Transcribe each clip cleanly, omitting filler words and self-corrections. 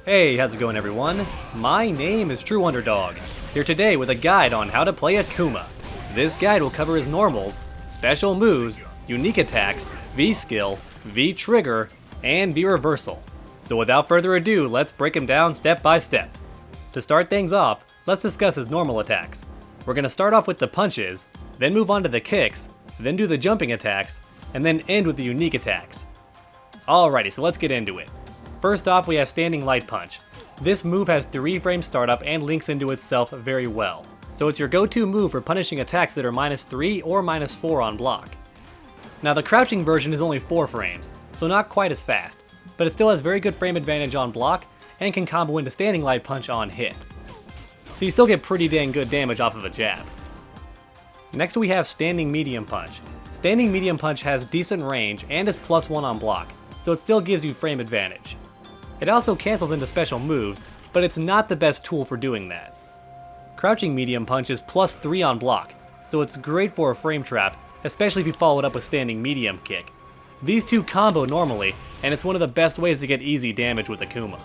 Hey, how's it going everyone? My name is True Underdog, here today with a guide on how to play AKUMA. This guide will cover his normals, special moves, unique attacks, V-skill, V-trigger, and V-reversal. So without further ado, let's break him down step by step. To start things off, let's discuss his normal attacks. We're going to start off with the punches, then move on to the kicks, then do the jumping attacks, and then end with the unique attacks. Alrighty, so let's get into it. First off, we have Standing Light Punch. This move has 3 frame startup and links into itself very well. So it's your go-to move for punishing attacks that are -3 or -4 on block. Now the crouching version is only 4 frames, so not quite as fast, but it still has very good frame advantage on block and can combo into Standing Light Punch on hit. So you still get pretty dang good damage off of a jab. Next we have Standing Medium Punch. Standing Medium Punch has decent range and is +1 on block, so it still gives you frame advantage. It also cancels into special moves, but it's not the best tool for doing that. Crouching Medium Punch is +3 on block, so it's great for a frame trap, especially if you follow it up with Standing Medium Kick. These two combo normally, and it's one of the best ways to get easy damage with AKUMA.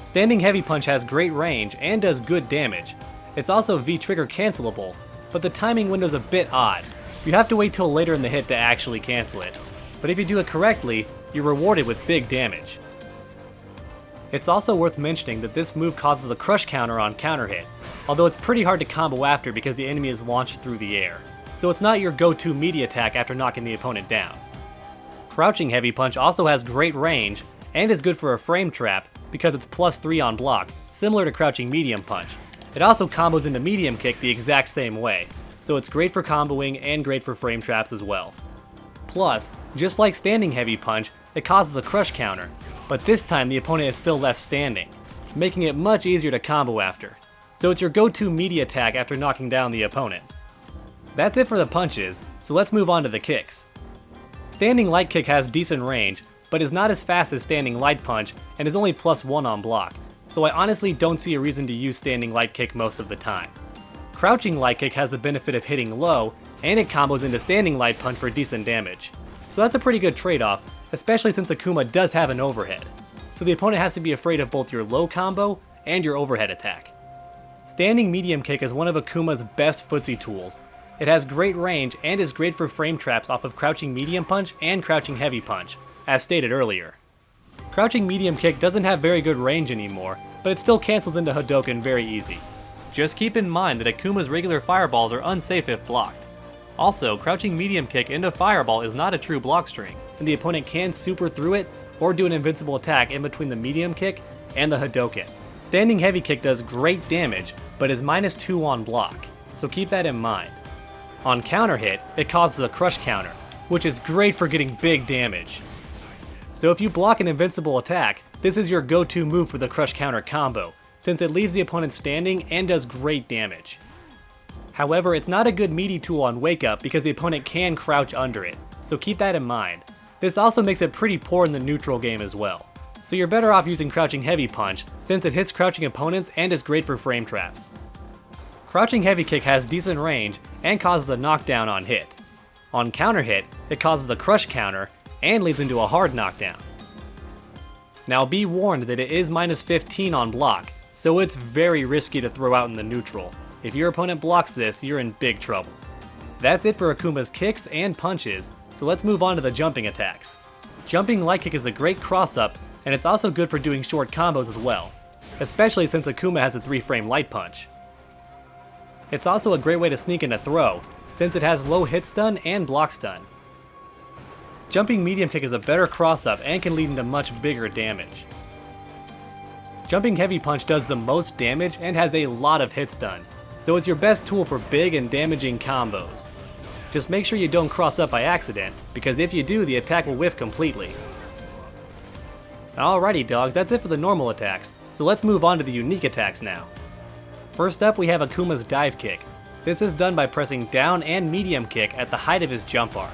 Standing Heavy Punch has great range and does good damage. It's also V-trigger cancelable, but the timing window's a bit odd. You have to wait till later in the hit to actually cancel it, but if you do it correctly, you're rewarded with big damage. It's also worth mentioning that this move causes a crush counter on counter hit, although it's pretty hard to combo after because the enemy is launched through the air, so it's not your go-to meaty attack after knocking the opponent down. Crouching Heavy Punch also has great range and is good for a frame trap because it's +3 on block, similar to Crouching Medium Punch. It also combos into Medium Kick the exact same way, so it's great for comboing and great for frame traps as well. Plus, just like Standing Heavy Punch, it causes a crush counter, but this time the opponent is still left standing, making it much easier to combo after. So it's your go-to meaty attack after knocking down the opponent. That's it for the punches, so let's move on to the kicks. Standing Light Kick has decent range, but is not as fast as Standing Light Punch and is only +1 on block, so I honestly don't see a reason to use Standing Light Kick most of the time. Crouching Light Kick has the benefit of hitting low, and it combos into Standing Light Punch for decent damage. So that's a pretty good trade-off, especially since AKUMA does have an overhead. So the opponent has to be afraid of both your low combo and your overhead attack. Standing Medium Kick is one of AKUMA's best footsie tools. It has great range and is great for frame traps off of Crouching Medium Punch and Crouching Heavy Punch, as stated earlier. Crouching Medium Kick doesn't have very good range anymore, but it still cancels into Hadouken very easy. Just keep in mind that AKUMA's regular fireballs are unsafe if blocked. Also, Crouching Medium Kick into Fireball is not a true block string, and the opponent can super through it or do an invincible attack in between the Medium Kick and the Hadouken. Standing Heavy Kick does great damage, but is -2 on block, so keep that in mind. On counter hit, it causes a crush counter, which is great for getting big damage. So if you block an invincible attack, this is your go-to move for the crush counter combo, since it leaves the opponent standing and does great damage. However, it's not a good meaty tool on wake up because the opponent can crouch under it, so keep that in mind. This also makes it pretty poor in the neutral game as well. So you're better off using Crouching Heavy Punch since it hits crouching opponents and is great for frame traps. Crouching Heavy Kick has decent range and causes a knockdown on hit. On counter hit, it causes a crush counter and leads into a hard knockdown. Now be warned that it is -15 on block, so it's very risky to throw out in the neutral. If your opponent blocks this, you're in big trouble. That's it for AKUMA's kicks and punches, so let's move on to the jumping attacks. Jumping Light Kick is a great cross-up, and it's also good for doing short combos as well, especially since AKUMA has a 3-frame Light Punch. It's also a great way to sneak in a throw, since it has low hit stun and block stun. Jumping Medium Kick is a better cross-up and can lead into much bigger damage. Jumping Heavy Punch does the most damage and has a lot of hit stun, so it's your best tool for big and damaging combos. Just make sure you don't cross up by accident, because if you do, the attack will whiff completely. Alrighty dogs, that's it for the normal attacks, so let's move on to the unique attacks now. First up we have AKUMA's Dive Kick. This is done by pressing down and medium kick at the height of his jump arc.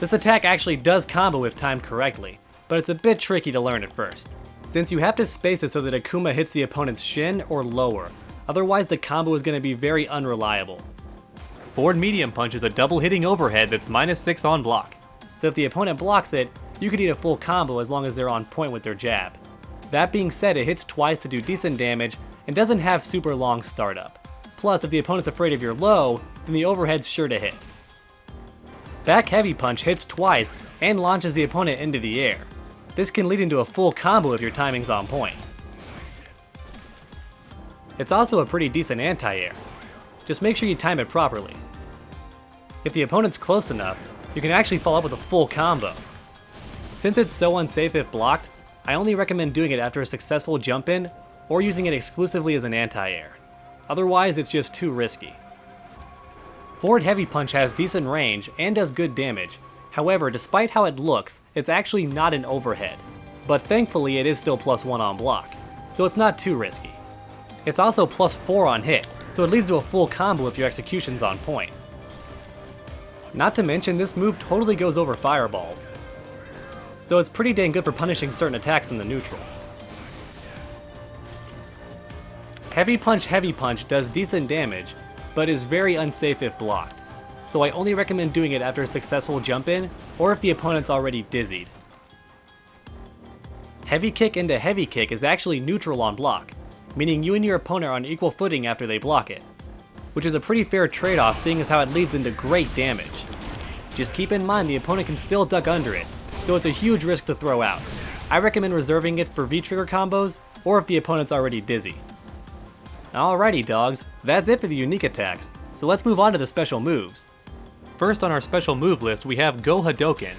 This attack actually does combo if timed correctly, but it's a bit tricky to learn at first, since you have to space it so that AKUMA hits the opponent's shin or lower, otherwise the combo is going to be very unreliable. Forward Medium Punch is a double hitting overhead that's -6 on block, so if the opponent blocks it, you could eat a full combo as long as they're on point with their jab. That being said, it hits twice to do decent damage and doesn't have super long startup. Plus, if the opponent's afraid of your low, then the overhead's sure to hit. Back heavy punch hits twice and launches the opponent into the air. This can lead into a full combo if your timing's on point. It's also a pretty decent anti-air. Just make sure you time it properly. If the opponent's close enough, you can actually follow up with a full combo. Since it's so unsafe if blocked, I only recommend doing it after a successful jump in or using it exclusively as an anti-air. Otherwise, it's just too risky. Forward heavy punch has decent range and does good damage. However, despite how it looks, it's actually not an overhead. But thankfully it is still +1 on block, so it's not too risky. It's also +4 on hit, so it leads to a full combo if your execution's on point. Not to mention, this move totally goes over fireballs, so it's pretty dang good for punishing certain attacks in the neutral. Heavy punch does decent damage, but is very unsafe if blocked, so I only recommend doing it after a successful jump in or if the opponent's already dizzied. Heavy kick into heavy kick is actually neutral on block, meaning you and your opponent are on equal footing after they block it, which is a pretty fair trade-off seeing as how it leads into great damage. Just keep in mind the opponent can still duck under it, so it's a huge risk to throw out. I recommend reserving it for V-trigger combos or if the opponent's already dizzy. Alrighty dogs, that's it for the unique attacks, so let's move on to the special moves. First on our special move list we have Go Hadoken.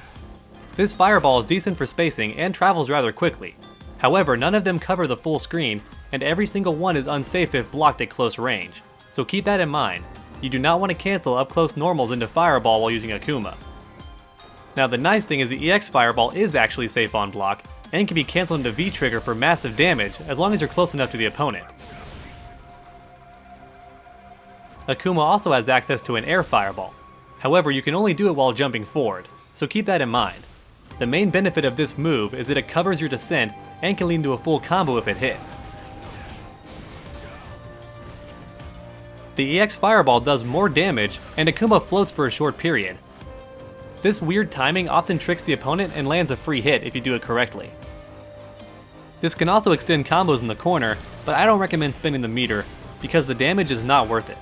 This fireball is decent for spacing and travels rather quickly. However, none of them cover the full screen, and every single one is unsafe if blocked at close range, so keep that in mind. You do not want to cancel up close normals into fireball while using Akuma. Now the nice thing is the EX fireball is actually safe on block, and can be cancelled into V-trigger for massive damage as long as you're close enough to the opponent. Akuma also has access to an air fireball. However, you can only do it while jumping forward, so keep that in mind. The main benefit of this move is that it covers your descent and can lead to a full combo if it hits. The EX fireball does more damage, and Akuma floats for a short period. This weird timing often tricks the opponent and lands a free hit if you do it correctly. This can also extend combos in the corner, but I don't recommend spending the meter because the damage is not worth it.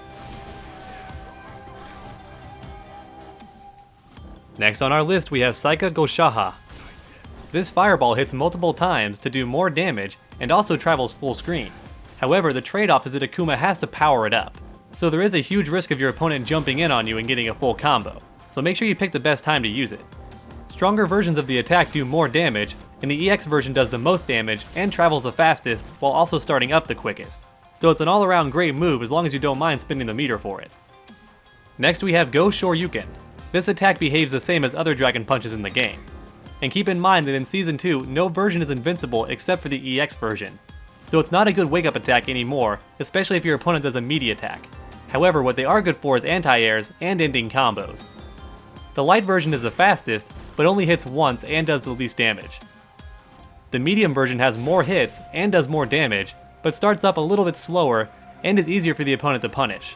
Next on our list we have Saika Goshaha. This fireball hits multiple times to do more damage and also travels full screen. However, the trade-off is that Akuma has to power it up, so there is a huge risk of your opponent jumping in on you and getting a full combo, so make sure you pick the best time to use it. Stronger versions of the attack do more damage, and the EX version does the most damage and travels the fastest while also starting up the quickest, so it's an all-around great move as long as you don't mind spending the meter for it. Next we have Go Shoryuken. This attack behaves the same as other dragon punches in the game. And keep in mind that in Season 2, no version is invincible except for the EX version, so it's not a good wake-up attack anymore, especially if your opponent does a meaty attack. However, what they are good for is anti-airs and ending combos. The light version is the fastest, but only hits once and does the least damage. The medium version has more hits and does more damage, but starts up a little bit slower and is easier for the opponent to punish.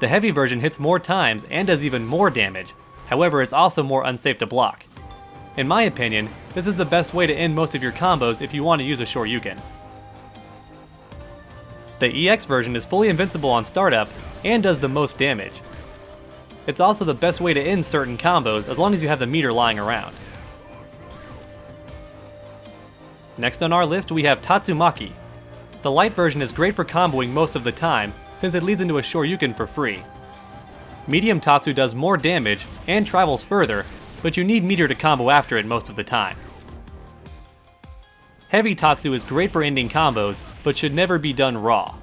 The heavy version hits more times and does even more damage, however it's also more unsafe to block. In my opinion, this is the best way to end most of your combos if you want to use a Shoryuken. The EX version is fully invincible on startup and does the most damage. It's also the best way to end certain combos as long as you have the meter lying around. Next on our list we have Tatsumaki. The light version is great for comboing most of the time, since it leads into a Shoryuken for free. Medium Tatsu does more damage and travels further, but you need meter to combo after it most of the time. Heavy Tatsu is great for ending combos, but should never be done raw.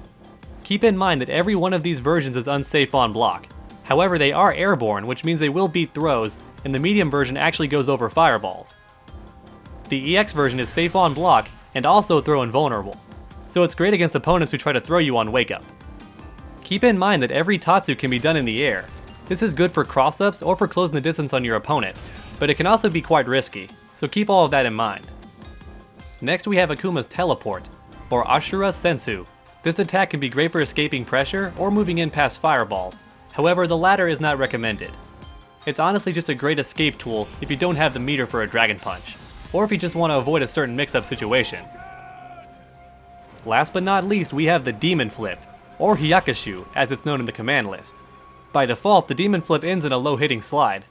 Keep in mind that every one of these versions is unsafe on block. However, they are airborne, which means they will beat throws, and the medium version actually goes over fireballs. The EX version is safe on block and also throw invulnerable, so it's great against opponents who try to throw you on wake up. Keep in mind that every Tatsu can be done in the air. This is good for cross-ups or for closing the distance on your opponent, but it can also be quite risky, so keep all of that in mind. Next we have Akuma's Teleport, or Ashura Sensu. This attack can be great for escaping pressure or moving in past fireballs, however the latter is not recommended. It's honestly just a great escape tool if you don't have the meter for a dragon punch, or if you just want to avoid a certain mix-up situation. Last but not least, we have the Demon Flip, or Hyakushu as it's known in the command list. By default, the Demon Flip ends in a low hitting slide.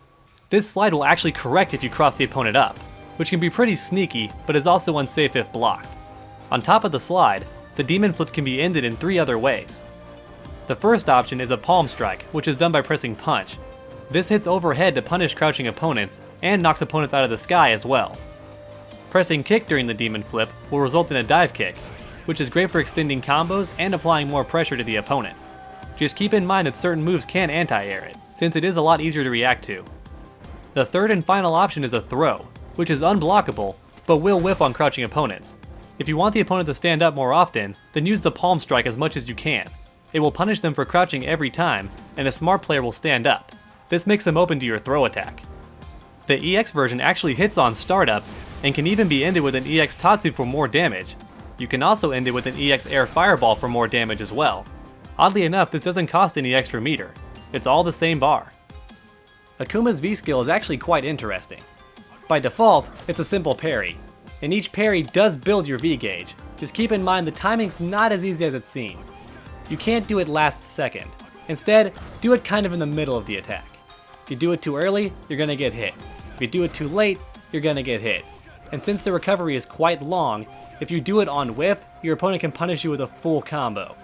This slide will actually correct if you cross the opponent up, which can be pretty sneaky, but is also unsafe if blocked. On top of the slide, the Demon Flip can be ended in 3 other ways. The first option is a palm strike, which is done by pressing punch. This hits overhead to punish crouching opponents, and knocks opponents out of the sky as well. Pressing kick during the Demon Flip will result in a dive kick, which is great for extending combos and applying more pressure to the opponent. Just keep in mind that certain moves can anti-air it, since it is a lot easier to react to. The third and final option is a throw, which is unblockable, but will whiff on crouching opponents. If you want the opponent to stand up more often, then use the palm strike as much as you can. It will punish them for crouching every time, and a smart player will stand up. This makes them open to your throw attack. The EX version actually hits on startup, and can even be ended with an EX Tatsu for more damage. You can also end it with an EX Air Fireball for more damage as well. Oddly enough, this doesn't cost any extra meter. It's all the same bar. AKUMA's V skill is actually quite interesting. By default, it's a simple parry, and each parry does build your V gauge. Just keep in mind the timing's not as easy as it seems. You can't do it last second. Instead, do it kind of in the middle of the attack. If you do it too early, you're gonna get hit. If you do it too late, you're gonna get hit. And since the recovery is quite long, if you do it on whiff, your opponent can punish you with a full combo.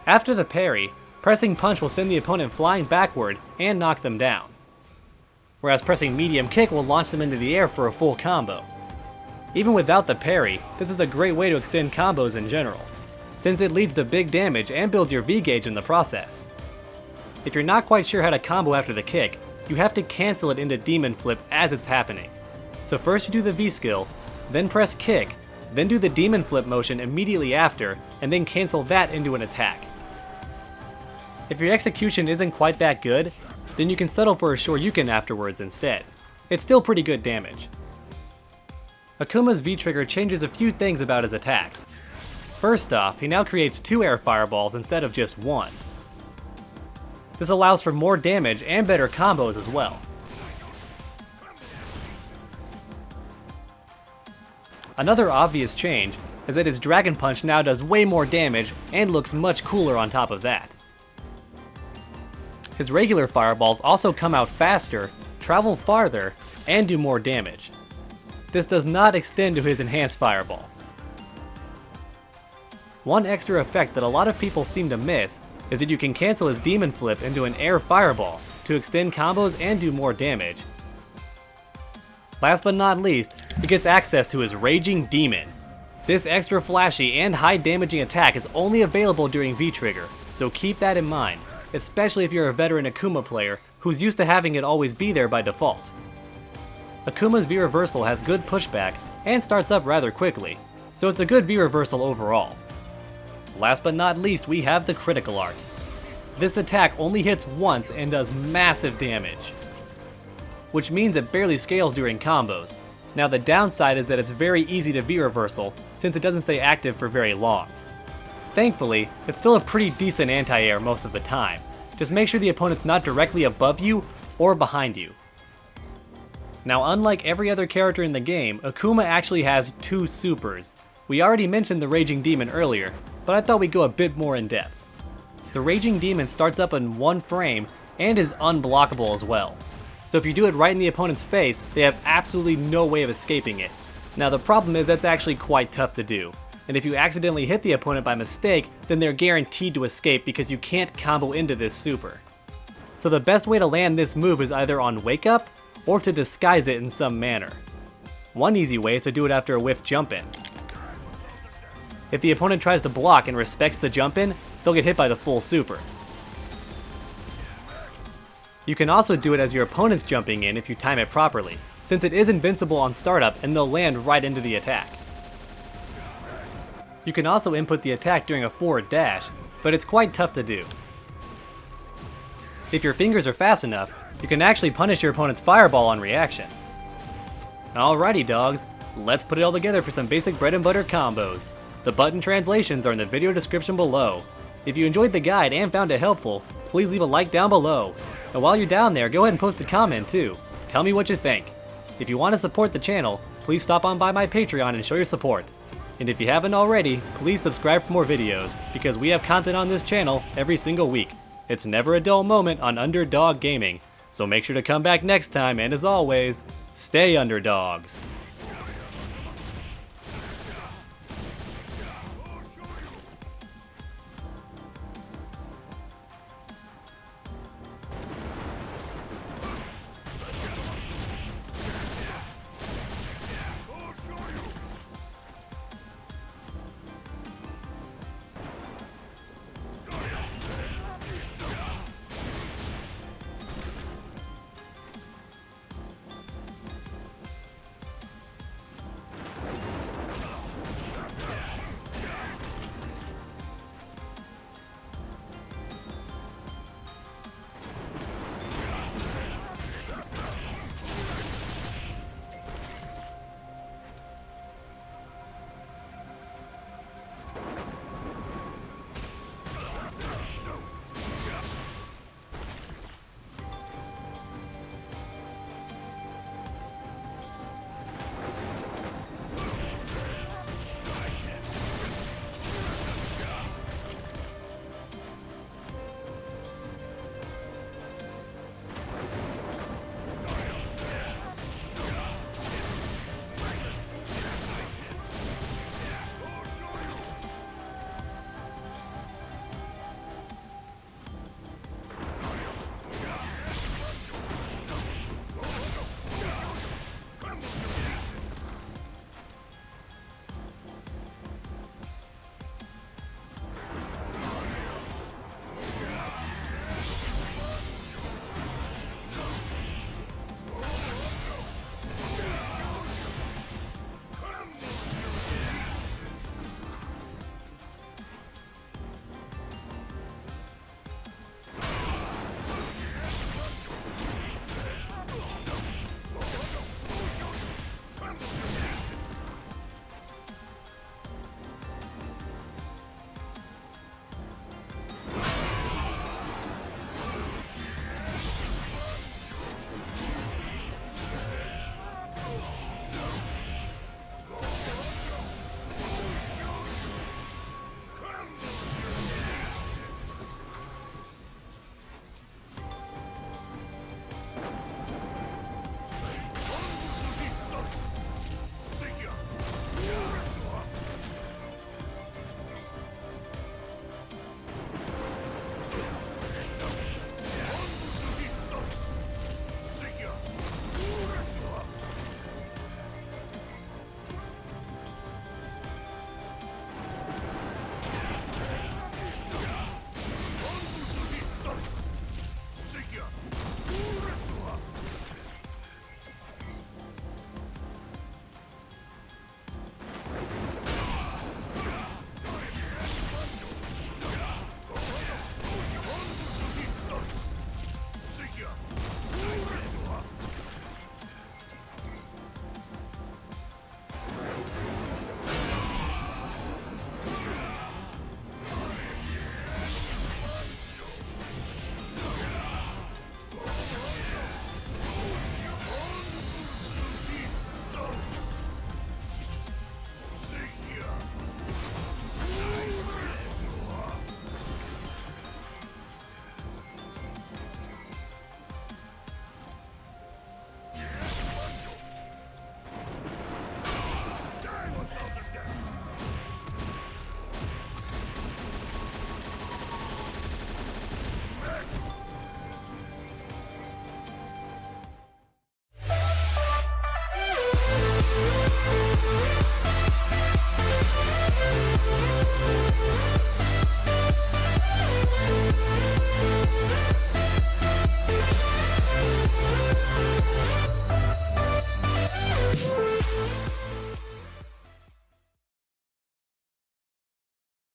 After the parry, pressing punch will send the opponent flying backward and knock them down. Whereas pressing medium kick will launch them into the air for a full combo. Even without the parry, this is a great way to extend combos in general, since it leads to big damage and builds your V gauge in the process. If you're not quite sure how to combo after the kick, you have to cancel it into Demon Flip as it's happening. So first you do the V skill, then press kick, then do the Demon Flip motion immediately after, and then cancel that into an attack. If your execution isn't quite that good, then you can settle for a Shoryuken afterwards instead. It's still pretty good damage. AKUMA's V-trigger changes a few things about his attacks. First off, he now creates 2 air fireballs instead of just 1. This allows for more damage and better combos as well. Another obvious change is that his Dragon Punch now does way more damage and looks much cooler on top of that. His regular fireballs also come out faster, travel farther, and do more damage. This does not extend to his enhanced fireball. One extra effect that a lot of people seem to miss is that you can cancel his Demon Flip into an air fireball to extend combos and do more damage. Last but not least, he gets access to his Raging Demon. This extra flashy and high damaging attack is only available during V-trigger, so keep that in mind, especially if you're a veteran AKUMA player who's used to having it always be there by default. AKUMA's V-reversal has good pushback and starts up rather quickly, so it's a good V-reversal overall. Last but not least, we have the critical art. This attack only hits once and does massive damage, which means it barely scales during combos. Now the downside is that it's very easy to V-reversal, since it doesn't stay active for very long. Thankfully, it's still a pretty decent anti-air most of the time. Just make sure the opponent's not directly above you or behind you. Now unlike every other character in the game, AKUMA actually has 2 supers. We already mentioned the Raging Demon earlier, but I thought we'd go a bit more in depth. The Raging Demon starts up in 1 frame and is unblockable as well. So if you do it right in the opponent's face, they have absolutely no way of escaping it. Now the problem is that's actually quite tough to do, and if you accidentally hit the opponent by mistake, then they're guaranteed to escape because you can't combo into this super. So the best way to land this move is either on Wake Up, or to disguise it in some manner. One easy way is to do it after a whiff jump in. If the opponent tries to block and respects the jump in, they'll get hit by the full super. You can also do it as your opponent's jumping in if you time it properly, since it is invincible on startup and they'll land right into the attack. You can also input the attack during a forward dash, but it's quite tough to do. If your fingers are fast enough, you can actually punish your opponent's fireball on reaction. Alrighty dogs, let's put it all together for some basic bread and butter combos. The button translations are in the video description below. If you enjoyed the guide and found it helpful, please leave a like down below. And while you're down there, go ahead and post a comment too. Tell me what you think. If you want to support the channel, please stop on by my Patreon and show your support. And if you haven't already, please subscribe for more videos, because we have content on this channel every single week. It's never a dull moment on Underdog Gaming, so make sure to come back next time, and as always, stay underdogs.